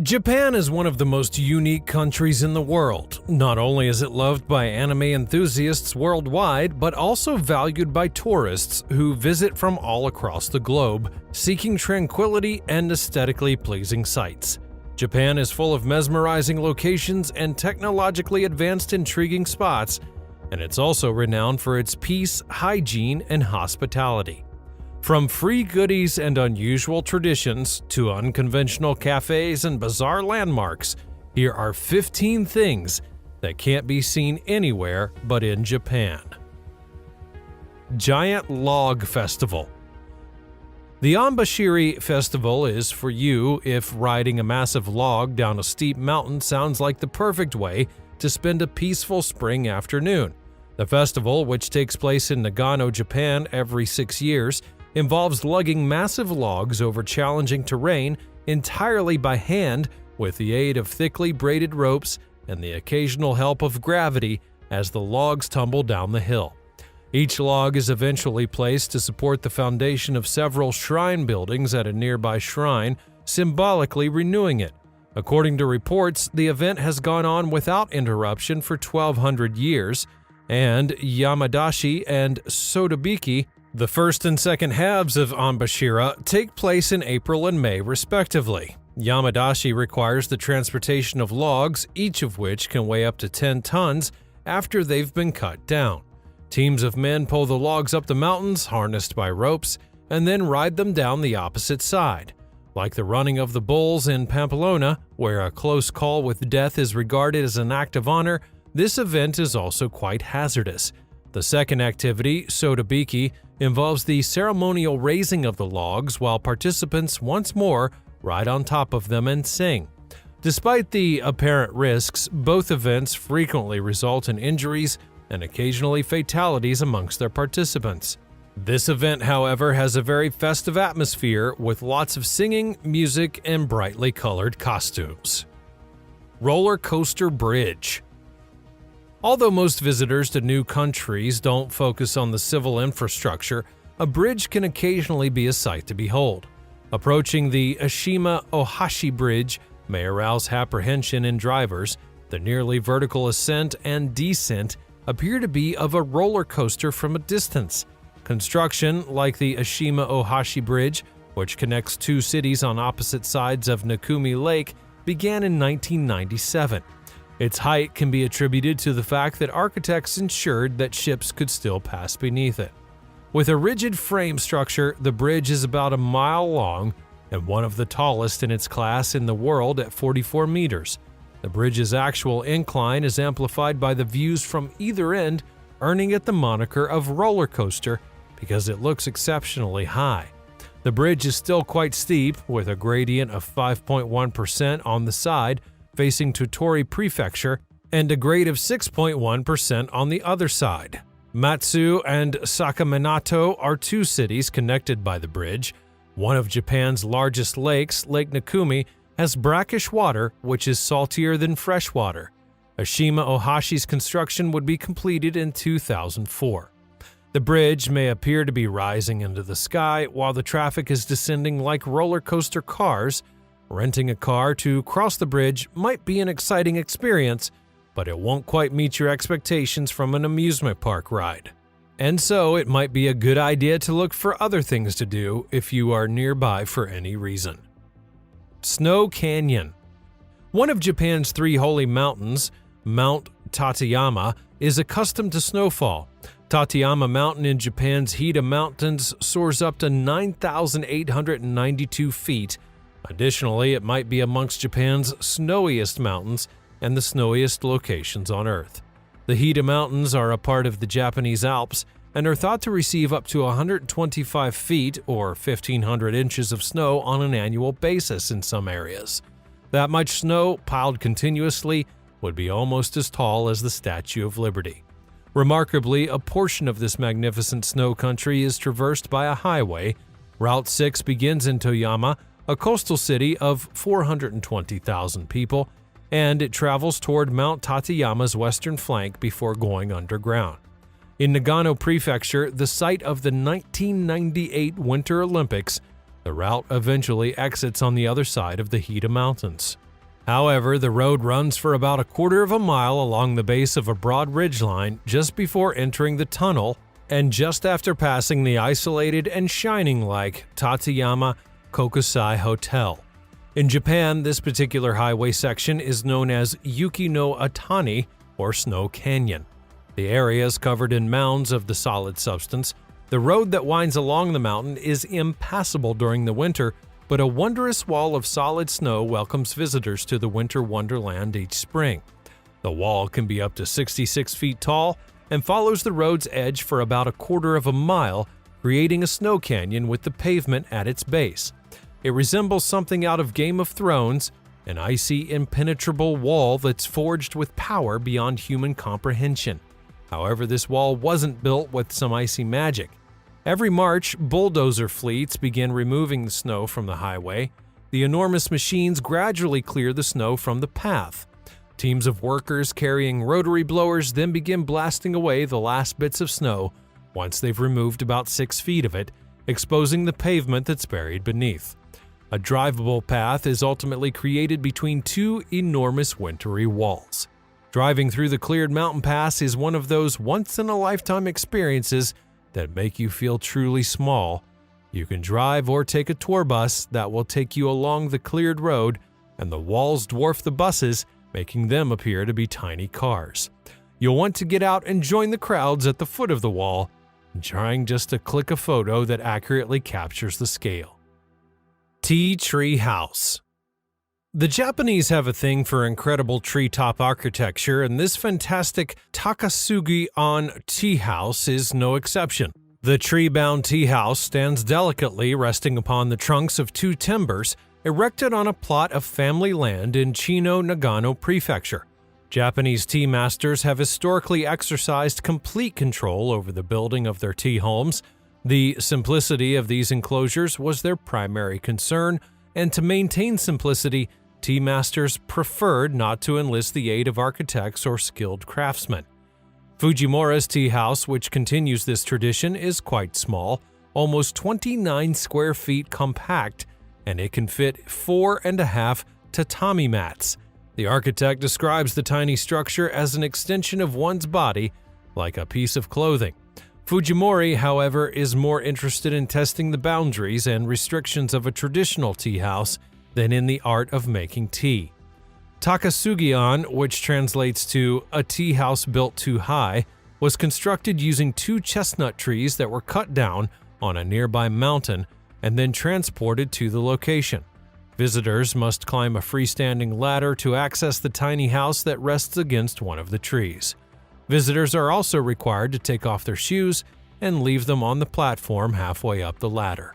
Japan is one of the most unique countries in the world. Not only is it loved by anime enthusiasts worldwide, but also valued by tourists who visit from all across the globe, seeking tranquility and aesthetically pleasing sights. Japan is full of mesmerizing locations and technologically advanced intriguing spots, and it's also renowned for its peace, hygiene, and hospitality. From free goodies and unusual traditions to unconventional cafes and bizarre landmarks, here are 15 things that can't be seen anywhere but in Japan. Giant Log Festival. The Onbashiri Festival is for you if riding a massive log down a steep mountain sounds like the perfect way to spend a peaceful spring afternoon. The festival, which takes place in Nagano, Japan every 6 years, involves lugging massive logs over challenging terrain entirely by hand with the aid of thickly braided ropes and the occasional help of gravity as the logs tumble down the hill. Each log is eventually placed to support the foundation of several shrine buildings at a nearby shrine, symbolically renewing it. According to reports, the event has gone on without interruption for 1,200 years, and Yamadashi and Sotobiki, the first and second halves of Onbashira, take place in April and May respectively. Yamadashi requires the transportation of logs, each of which can weigh up to 10 tons after they've been cut down. Teams of men pull the logs up the mountains, harnessed by ropes, and then ride them down the opposite side. Like the running of the bulls in Pamplona, where a close call with death is regarded as an act of honor, this event is also quite hazardous. The second activity, Sotobiki, involves the ceremonial raising of the logs while participants once more ride on top of them and sing. Despite the apparent risks, both events frequently result in injuries and occasionally fatalities amongst their participants. This event, however, has a very festive atmosphere with lots of singing, music, and brightly colored costumes. Roller Coaster Bridge. Although most visitors to new countries don't focus on the civil infrastructure, a bridge can occasionally be a sight to behold. Approaching the Ashima Ohashi Bridge may arouse apprehension in drivers. The nearly vertical ascent and descent appear to be of a roller coaster from a distance. Construction, like the Ashima Ohashi Bridge, which connects two cities on opposite sides of Nakumi Lake, began in 1997. Its height can be attributed to the fact that architects ensured that ships could still pass beneath it. With a rigid frame structure, the bridge is about a mile long and one of the tallest in its class in the world at 44 meters. The bridge's actual incline is amplified by the views from either end, earning it the moniker of roller coaster because it looks exceptionally high. The bridge is still quite steep, with a gradient of 5.1% on the side facing Tottori Prefecture and a grade of 6.1% on the other side. Matsu and Sakaminato are two cities connected by the bridge. One of Japan's largest lakes, Lake Nakumi, has brackish water which is saltier than fresh water. Ashima Ohashi's construction would be completed in 2004. The bridge may appear to be rising into the sky while the traffic is descending like roller coaster cars. Renting a car to cross the bridge might be an exciting experience, but it won't quite meet your expectations from an amusement park ride. And so it might be a good idea to look for other things to do if you are nearby for any reason. Snow Canyon. One of Japan's three holy mountains, Mount Tateyama, is accustomed to snowfall. Tateyama Mountain in Japan's Hida Mountains soars up to 9,892 feet. Additionally, it might be amongst Japan's snowiest mountains and the snowiest locations on Earth. The Hida Mountains are a part of the Japanese Alps and are thought to receive up to 125 feet or 1,500 inches of snow on an annual basis in some areas. That much snow, piled continuously, would be almost as tall as the Statue of Liberty. Remarkably, a portion of this magnificent snow country is traversed by a highway. Route 6 begins in Toyama, a coastal city of 420,000 people, and it travels toward Mount Tateyama's western flank before going underground. In Nagano Prefecture, the site of the 1998 Winter Olympics, the route eventually exits on the other side of the Hida Mountains. However, the road runs for about a quarter of a mile along the base of a broad ridgeline just before entering the tunnel and just after passing the isolated and shining-like Tateyama Kokusai Hotel. In Japan, this particular highway section is known as Yuki no Atani, or Snow Canyon. The area is covered in mounds of the solid substance. The road that winds along the mountain is impassable during the winter, but a wondrous wall of solid snow welcomes visitors to the winter wonderland each spring. The wall can be up to 66 feet tall and follows the road's edge for about a quarter of a mile, creating a snow canyon with the pavement at its base. It resembles something out of Game of Thrones, an icy, impenetrable wall that's forged with power beyond human comprehension. However, this wall wasn't built with some icy magic. Every March, bulldozer fleets begin removing the snow from the highway. The enormous machines gradually clear the snow from the path. Teams of workers carrying rotary blowers then begin blasting away the last bits of snow once they've removed about 6 feet of it, exposing the pavement that's buried beneath. A drivable path is ultimately created between two enormous wintry walls. Driving through the cleared mountain pass is one of those once-in-a-lifetime experiences that make you feel truly small. You can drive or take a tour bus that will take you along the cleared road, and the walls dwarf the buses, making them appear to be tiny cars. You'll want to get out and join the crowds at the foot of the wall, trying just to click a photo that accurately captures the scale. Tea Tree House. The Japanese have a thing for incredible treetop architecture, and this fantastic Takasugi-on tea house is no exception. The tree-bound tea house stands delicately resting upon the trunks of two timbers erected on a plot of family land in Chino, Nagano Prefecture. Japanese tea masters have historically exercised complete control over the building of their tea homes. The simplicity of these enclosures was their primary concern, and to maintain simplicity, tea masters preferred not to enlist the aid of architects or skilled craftsmen. Fujimura's tea house, which continues this tradition, is quite small, almost 29 square feet compact, and it can fit 4.5 tatami mats. The architect describes the tiny structure as an extension of one's body, like a piece of clothing. Fujimori, however, is more interested in testing the boundaries and restrictions of a traditional tea house than in the art of making tea. Takasugi-on, which translates to a tea house built too high, was constructed using two chestnut trees that were cut down on a nearby mountain and then transported to the location. Visitors must climb a freestanding ladder to access the tiny house that rests against one of the trees. Visitors are also required to take off their shoes and leave them on the platform halfway up the ladder.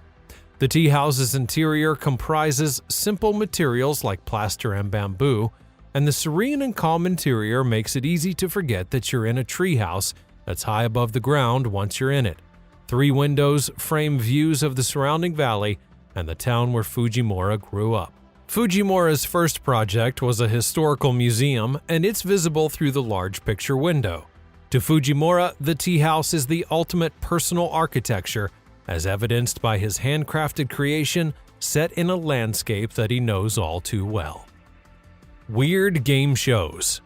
The tea house's interior comprises simple materials like plaster and bamboo, and the serene and calm interior makes it easy to forget that you're in a tree house that's high above the ground once you're in it. 3 windows frame views of the surrounding valley and the town where Fujimura grew up. Fujimura's first project was a historical museum, and it's visible through the large picture window. To Fujimura, the tea house is the ultimate personal architecture, as evidenced by his handcrafted creation set in a landscape that he knows all too well. Weird game shows.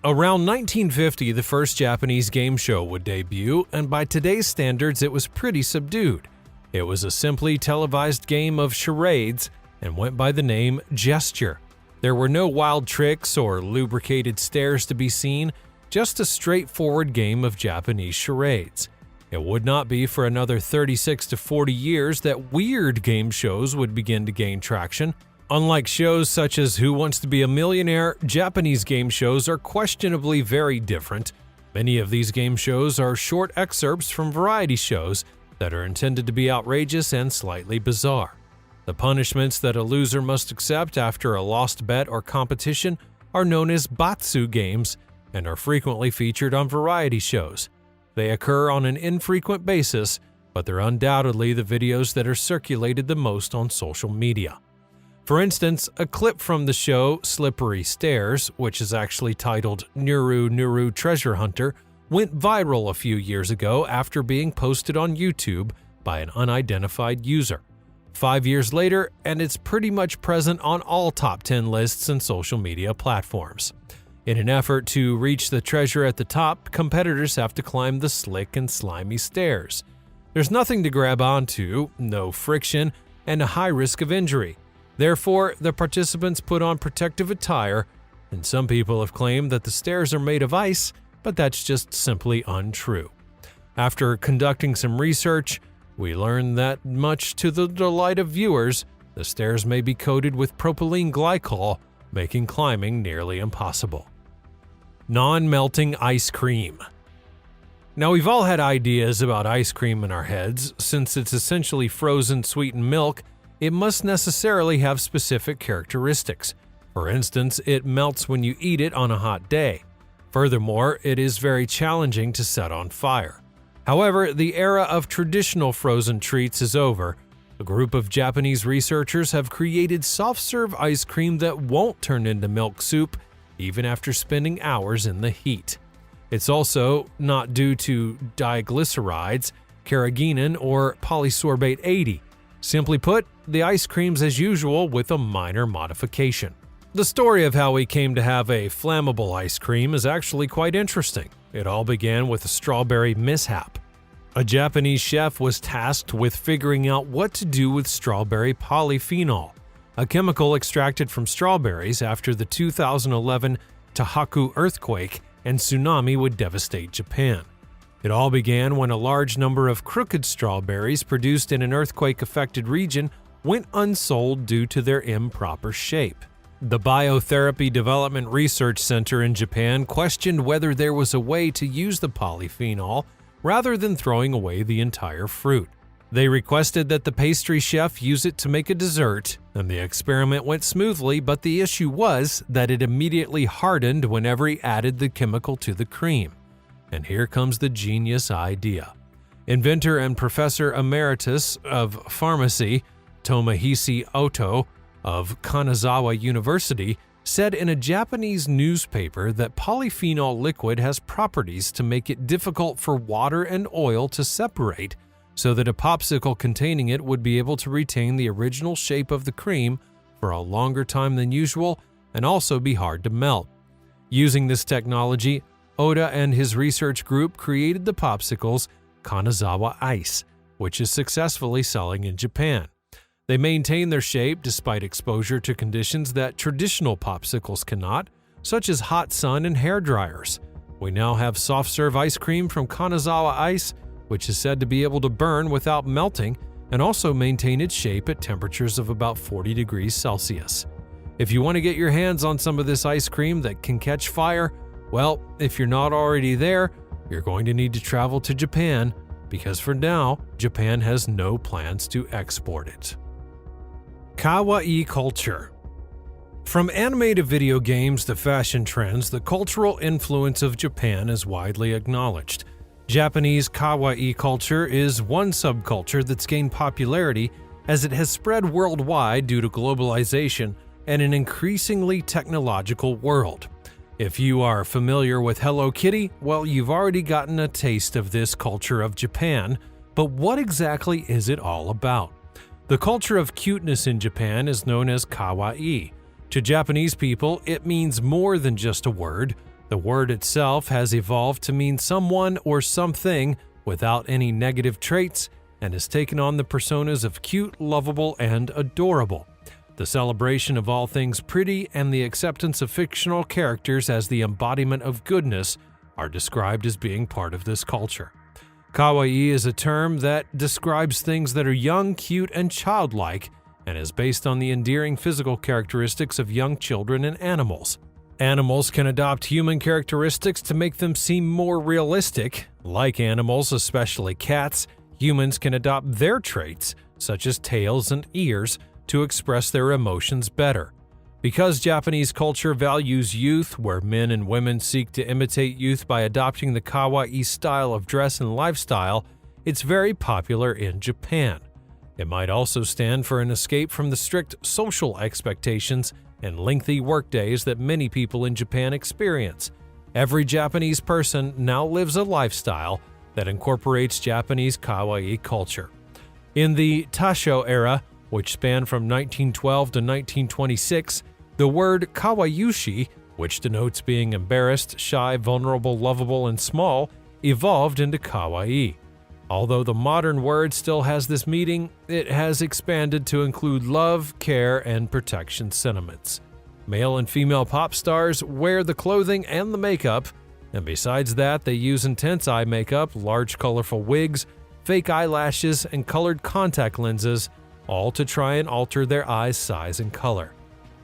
Around 1950, the first Japanese game show would debut, and by today's standards, it was pretty subdued. It was a simply televised game of charades and went by the name Gesture. There were no wild tricks or lubricated stares to be seen, just a straightforward game of Japanese charades. It would not be for another 36 to 40 years that weird game shows would begin to gain traction. Unlike shows such as Who Wants to Be a Millionaire, Japanese game shows are questionably very different. Many of these game shows are short excerpts from variety shows that are intended to be outrageous and slightly bizarre. The punishments that a loser must accept after a lost bet or competition are known as batsu games and are frequently featured on variety shows. They occur on an infrequent basis, but they're undoubtedly the videos that are circulated the most on social media. For instance, a clip from the show Slippery Stairs, which is actually titled Nuru Nuru Treasure Hunter, went viral a few years ago after being posted on YouTube by an unidentified user. 5 years later, and it's pretty much present on all top 10 lists and social media platforms. In an effort to reach the treasure at the top, competitors have to climb the slick and slimy stairs. There's nothing to grab onto, no friction, and a high risk of injury. Therefore, the participants put on protective attire, and some people have claimed that the stairs are made of ice, but that's just simply untrue. After conducting some research, we learned that, much to the delight of viewers, the stairs may be coated with propylene glycol, making climbing nearly impossible. Non-melting ice cream. Now, we've all had ideas about ice cream in our heads. Since it's essentially frozen sweetened milk, it must necessarily have specific characteristics. For instance, it melts when you eat it on a hot day. Furthermore, it is very challenging to set on fire. However, the era of traditional frozen treats is over. A group of Japanese researchers have created soft-serve ice cream that won't turn into milk soup even after spending hours in the heat. It's also not due to diglycerides, carrageenan, or polysorbate 80. Simply put, the ice cream's as usual with a minor modification. The story of how we came to have a flammable ice cream is actually quite interesting. It all began with a strawberry mishap. A Japanese chef was tasked with figuring out what to do with strawberry polyphenol, a chemical extracted from strawberries after the 2011 Tohoku earthquake and tsunami would devastate Japan. It all began when a large number of crooked strawberries produced in an earthquake-affected region went unsold due to their improper shape. The Biotherapy Development Research Center in Japan questioned whether there was a way to use the polyphenol rather than throwing away the entire fruit. They requested that the pastry chef use it to make a dessert, and the experiment went smoothly, but the issue was that it immediately hardened whenever he added the chemical to the cream. And here comes the genius idea. Inventor and Professor Emeritus of Pharmacy, Tomohisa Oto of Kanazawa University, said in a Japanese newspaper that polyphenol liquid has properties to make it difficult for water and oil to separate, so that a popsicle containing it would be able to retain the original shape of the cream for a longer time than usual and also be hard to melt. Using this technology, Oda and his research group created the popsicles Kanazawa Ice, which is successfully selling in Japan. They maintain their shape despite exposure to conditions that traditional popsicles cannot, such as hot sun and hair dryers. We now have soft-serve ice cream from Kanazawa Ice, which is said to be able to burn without melting and also maintain its shape at temperatures of about 40 degrees Celsius. If you want to get your hands on some of this ice cream that can catch fire, well, if you're not already there, you're going to need to travel to Japan, because for now, Japan has no plans to export it. Kawaii culture. From anime to video games to fashion trends, the cultural influence of Japan is widely acknowledged. Japanese kawaii culture is one subculture that's gained popularity as it has spread worldwide due to globalization and an increasingly technological world. If you are familiar with Hello Kitty, well, you've already gotten a taste of this culture of Japan, but what exactly is it all about? The culture of cuteness in Japan is known as kawaii. To Japanese people, it means more than just a word. The word itself has evolved to mean someone or something without any negative traits and has taken on the personas of cute, lovable, and adorable. The celebration of all things pretty and the acceptance of fictional characters as the embodiment of goodness are described as being part of this culture. Kawaii is a term that describes things that are young, cute, and childlike, and is based on the endearing physical characteristics of young children and animals. Animals can adopt human characteristics to make them seem more realistic. Like animals, especially cats, humans can adopt their traits, such as tails and ears, to express their emotions better. Because Japanese culture values youth, where men and women seek to imitate youth by adopting the kawaii style of dress and lifestyle, it's very popular in Japan. It might also stand for an escape from the strict social expectations and lengthy workdays that many people in Japan experience. Every Japanese person now lives a lifestyle that incorporates Japanese kawaii culture. In the Taisho era, which spanned from 1912 to 1926, the word kawayushi, which denotes being embarrassed, shy, vulnerable, lovable, and small, evolved into kawaii. Although the modern word still has this meaning, it has expanded to include love, care, and protection sentiments. Male and female pop stars wear the clothing and the makeup, and besides that, they use intense eye makeup, large colorful wigs, fake eyelashes, and colored contact lenses, all to try and alter their eyes' size and color.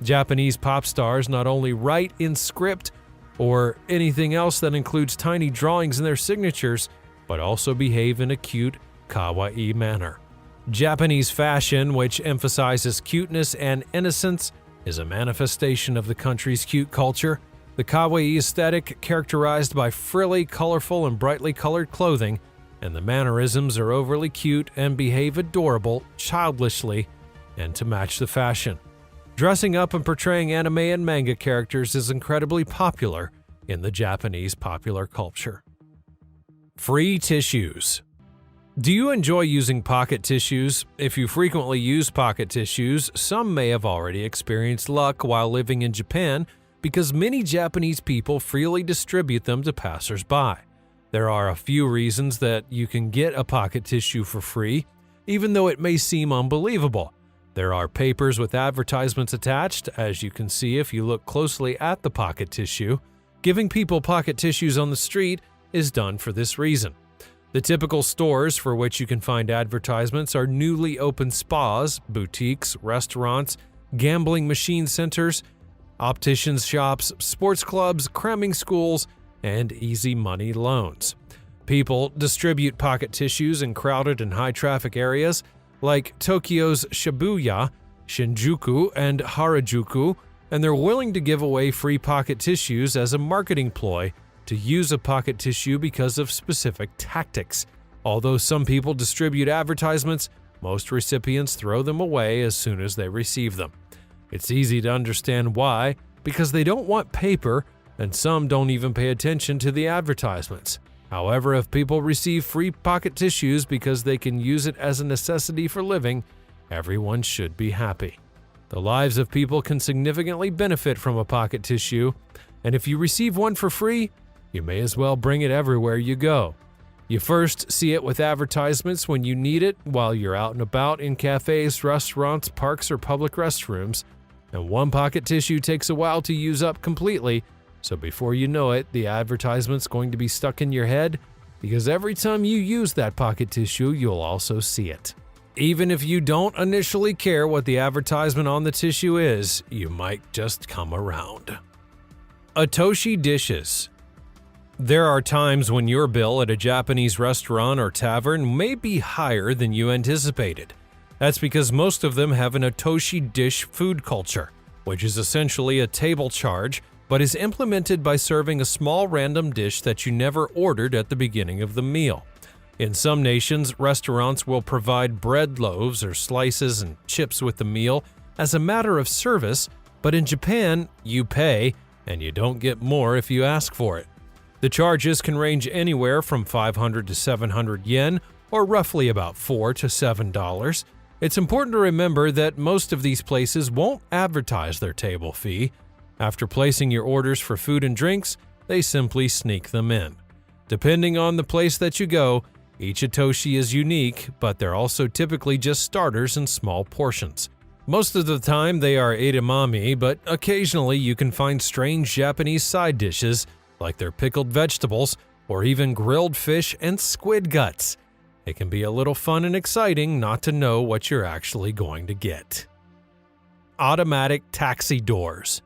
Japanese pop stars not only write in script or anything else that includes tiny drawings in their signatures, but also behave in a cute, kawaii manner. Japanese fashion, which emphasizes cuteness and innocence, is a manifestation of the country's cute culture. The kawaii aesthetic, characterized by frilly, colorful, and brightly colored clothing, and the mannerisms are overly cute and behave adorable, childishly, and to match the fashion. Dressing up and portraying anime and manga characters is incredibly popular in the Japanese popular culture. Free tissues. Do you enjoy using pocket tissues? If you frequently use pocket tissues, some may have already experienced luck while living in Japan because many Japanese people freely distribute them to passers-by. There are a few reasons that you can get a pocket tissue for free, even though it may seem unbelievable. There are papers with advertisements attached, as you can see if you look closely at the pocket tissue. Giving people pocket tissues on the street is done for this reason. The typical stores for which you can find advertisements are newly opened spas, boutiques, restaurants, gambling machine centers, opticians shops, sports clubs, cramming schools, and easy money loans. People distribute pocket tissues in crowded and high-traffic areas like Tokyo's Shibuya, Shinjuku, and Harajuku, and they're willing to give away free pocket tissues as a marketing ploy to use a pocket tissue because of specific tactics. Although some people distribute advertisements, most recipients throw them away as soon as they receive them. It's easy to understand why, because they don't want paper, and some don't even pay attention to the advertisements. However, if people receive free pocket tissues because they can use it as a necessity for living, everyone should be happy. The lives of people can significantly benefit from a pocket tissue, and if you receive one for free, you may as well bring it everywhere you go. You first see it with advertisements when you need it while you're out and about in cafes, restaurants, parks, or public restrooms, and one pocket tissue takes a while to use up completely, so before you know it, the advertisement's going to be stuck in your head because every time you use that pocket tissue, you'll also see it. Even if you don't initially care what the advertisement on the tissue is, you might just come around. Otoshi dishes. There are times when your bill at a Japanese restaurant or tavern may be higher than you anticipated. That's because most of them have an otoshi dish food culture, which is essentially a table charge, but is implemented by serving a small random dish that you never ordered at the beginning of the meal. In some nations, restaurants will provide bread loaves or slices and chips with the meal as a matter of service, but in Japan, you pay, and you don't get more if you ask for it. The charges can range anywhere from 500 to 700 yen, or roughly about $4 to $7. It's important to remember that most of these places won't advertise their table fee. After placing your orders for food and drinks, they simply sneak them in. Depending on the place that you go, each otoshi is unique, but they're also typically just starters in small portions. Most of the time they are edamame, but occasionally you can find strange Japanese side dishes like their pickled vegetables or even grilled fish and squid guts. It can be a little fun and exciting not to know what you're actually going to get. Automatic taxi doors.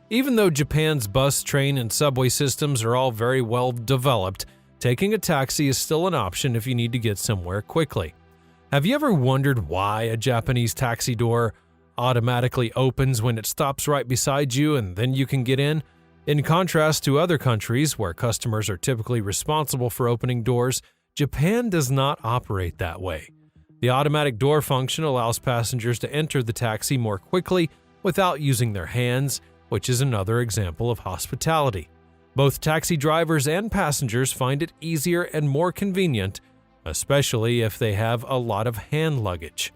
Even though Japan's bus, train, and subway systems are all very well developed, taking a taxi is still an option if you need to get somewhere quickly. Have you ever wondered why a Japanese taxi door automatically opens when it stops right beside you and then you can get in? In contrast to other countries where customers are typically responsible for opening doors, Japan does not operate that way. The automatic door function allows passengers to enter the taxi more quickly without using their hands, which is another example of hospitality. Both taxi drivers and passengers find it easier and more convenient, especially if they have a lot of hand luggage.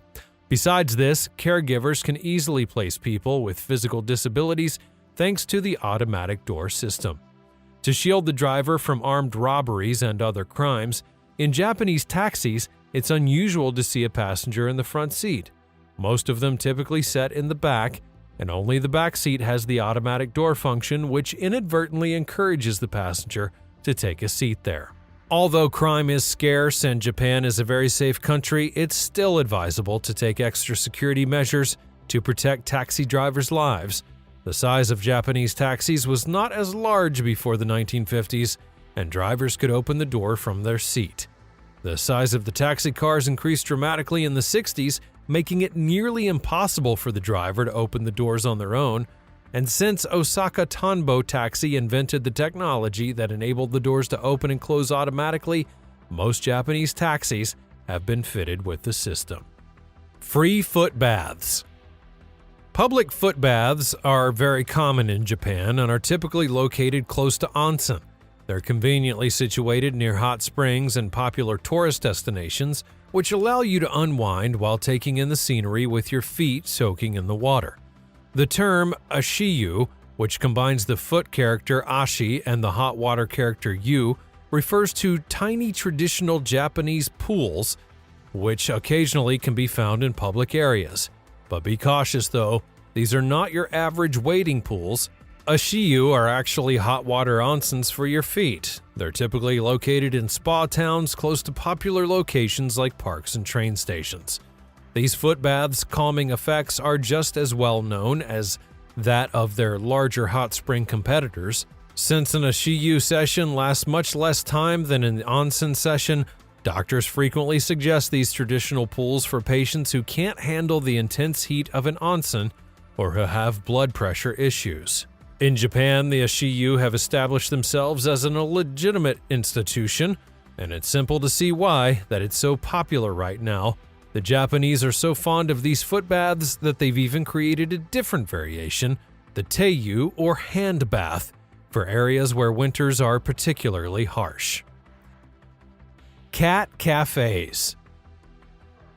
Besides this, caregivers can easily place people with physical disabilities thanks to the automatic door system. To shield the driver from armed robberies and other crimes, in Japanese taxis, it's unusual to see a passenger in the front seat. Most of them typically sit in the back, and only the back seat has the automatic door function, which inadvertently encourages the passenger to take a seat there. Although crime is scarce and Japan is a very safe country, it's still advisable to take extra security measures to protect taxi drivers' lives. The size of Japanese taxis was not as large before the 1950s, and drivers could open the door from their seat. The size of the taxi cars increased dramatically in the 60s, making it nearly impossible for the driver to open the doors on their own. And since Osaka Tanbo Taxi invented the technology that enabled the doors to open and close automatically, most Japanese taxis have been fitted with the system. Free foot baths. Public foot baths are very common in Japan and are typically located close to onsen. They're conveniently situated near hot springs and popular tourist destinations, which allow you to unwind while taking in the scenery with your feet soaking in the water. The term ashiyu, which combines the foot character ashi and the hot water character yu, refers to tiny traditional Japanese pools, which occasionally can be found in public areas. But be cautious though, these are not your average wading pools. Ashiyu are actually hot water onsens for your feet. They're typically located in spa towns close to popular locations like parks and train stations. These foot baths' calming effects are just as well known as that of their larger hot spring competitors. Since an ashiyu session lasts much less time than an onsen session, doctors frequently suggest these traditional pools for patients who can't handle the intense heat of an onsen or who have blood pressure issues. In Japan, the ashiyu have established themselves as a legitimate institution, and it's simple to see why that it's so popular right now. The Japanese are so fond of these foot baths that they've even created a different variation, the teiyu or hand bath, for areas where winters are particularly harsh. Cat cafes.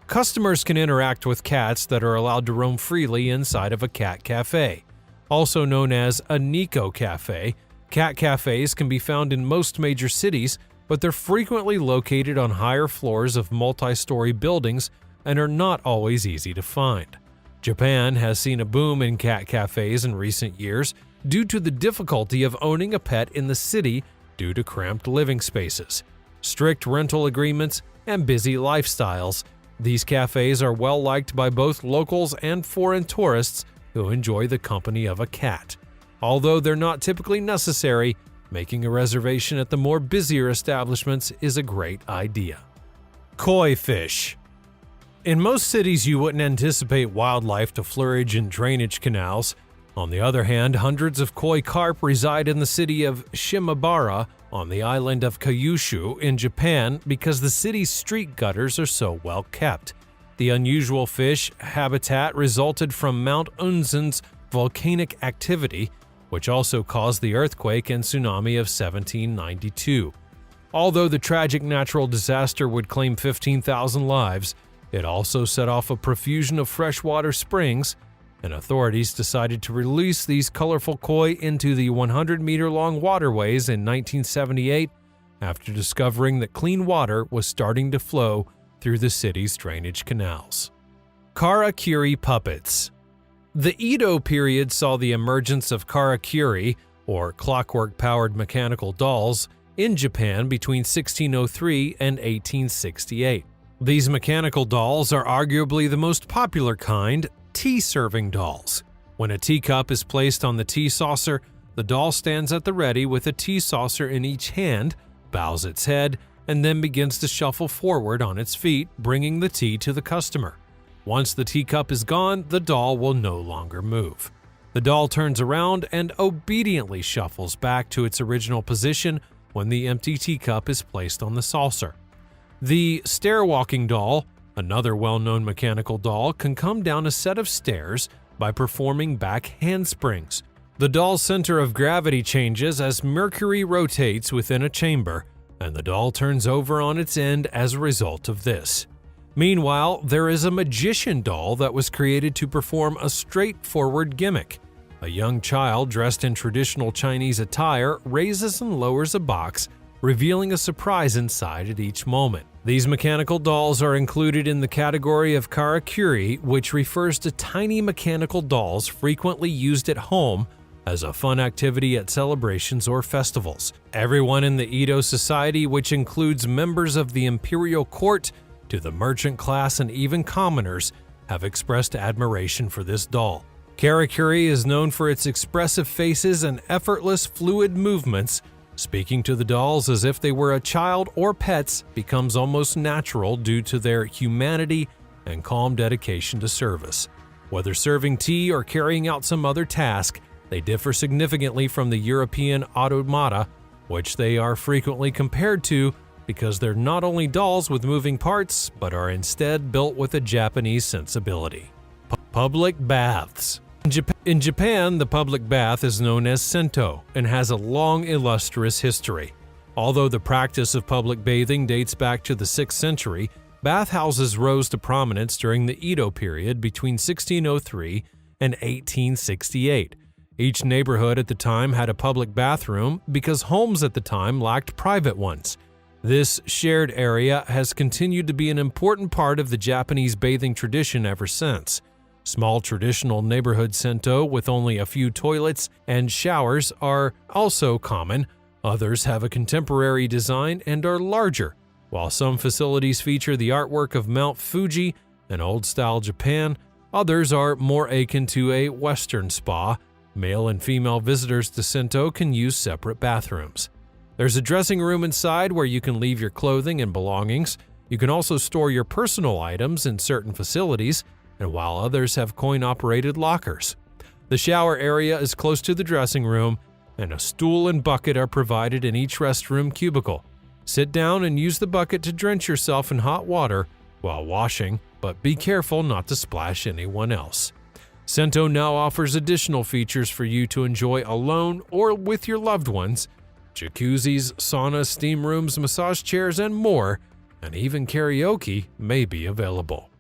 Customers can interact with cats that are allowed to roam freely inside of a cat cafe. Also known as a Nico cafe, cat cafes can be found in most major cities, but they're frequently located on higher floors of multi-story buildings and are not always easy to find. Japan has seen a boom in cat cafes in recent years due to the difficulty of owning a pet in the city due to cramped living spaces, strict rental agreements, and busy lifestyles. These cafes are well liked by both locals and foreign tourists who enjoy the company of a cat. Although they're not typically necessary, making a reservation at the more busier establishments is a great idea. Koi fish. In most cities, you wouldn't anticipate wildlife to flourish in drainage canals. On the other hand, hundreds of koi carp reside in the city of Shimabara on the island of Kyushu in Japan because the city's street gutters are so well kept. The unusual fish habitat resulted from Mount Unzen's volcanic activity, which also caused the earthquake and tsunami of 1792. Although the tragic natural disaster would claim 15,000 lives, it also set off a profusion of freshwater springs, and authorities decided to release these colorful koi into the 100-meter-long waterways in 1978 after discovering that clean water was starting to flow through the city's drainage canals. Karakuri puppets. The Edo period saw the emergence of karakuri, or clockwork-powered mechanical dolls, in Japan between 1603 and 1868. These mechanical dolls are arguably the most popular kind, tea-serving dolls. When a teacup is placed on the tea saucer, the doll stands at the ready with a tea saucer in each hand, bows its head, and then begins to shuffle forward on its feet, bringing the tea to the customer. Once the teacup is gone, the doll will no longer move. The doll turns around and obediently shuffles back to its original position when the empty teacup is placed on the saucer. The stair-walking doll, another well-known mechanical doll, can come down a set of stairs by performing back handsprings. The doll's center of gravity changes as Mercury rotates within a chamber, and the doll turns over on its end as a result of this. Meanwhile, there is a magician doll that was created to perform a straightforward gimmick. A young child dressed in traditional Chinese attire raises and lowers a box, revealing a surprise inside at each moment. These mechanical dolls are included in the category of karakuri, which refers to tiny mechanical dolls frequently used at home as a fun activity at celebrations or festivals. Everyone in the Edo society, which includes members of the imperial court to the merchant class and even commoners, have expressed admiration for this doll. Karakuri is known for its expressive faces and effortless, fluid movements. Speaking to the dolls as if they were a child or pets becomes almost natural due to their humanity and calm dedication to service. Whether serving tea or carrying out some other task, they differ significantly from the European automata, which they are frequently compared to because they're not only dolls with moving parts, but are instead built with a Japanese sensibility. Public baths. In Japan, the public bath is known as sento and has a long, illustrious history. Although the practice of public bathing dates back to the 6th century, bathhouses rose to prominence during the Edo period between 1603 and 1868. Each neighborhood at the time had a public bathroom because homes at the time lacked private ones. This shared area has continued to be an important part of the Japanese bathing tradition ever since. Small traditional neighborhood sento with only a few toilets and showers are also common. Others have a contemporary design and are larger, while some facilities feature the artwork of Mount Fuji and old-style Japan. Others are more akin to a Western spa. Male and female visitors to sento can use separate bathrooms. There's a dressing room inside where you can leave your clothing and belongings. You can also store your personal items in certain facilities, and while others have coin-operated lockers. The shower area is close to the dressing room, and a stool and bucket are provided in each restroom cubicle. Sit down and use the bucket to drench yourself in hot water while washing, but be careful not to splash anyone else. Sento now offers additional features for you to enjoy alone or with your loved ones: jacuzzis, saunas, steam rooms, massage chairs, and more, and even karaoke may be available.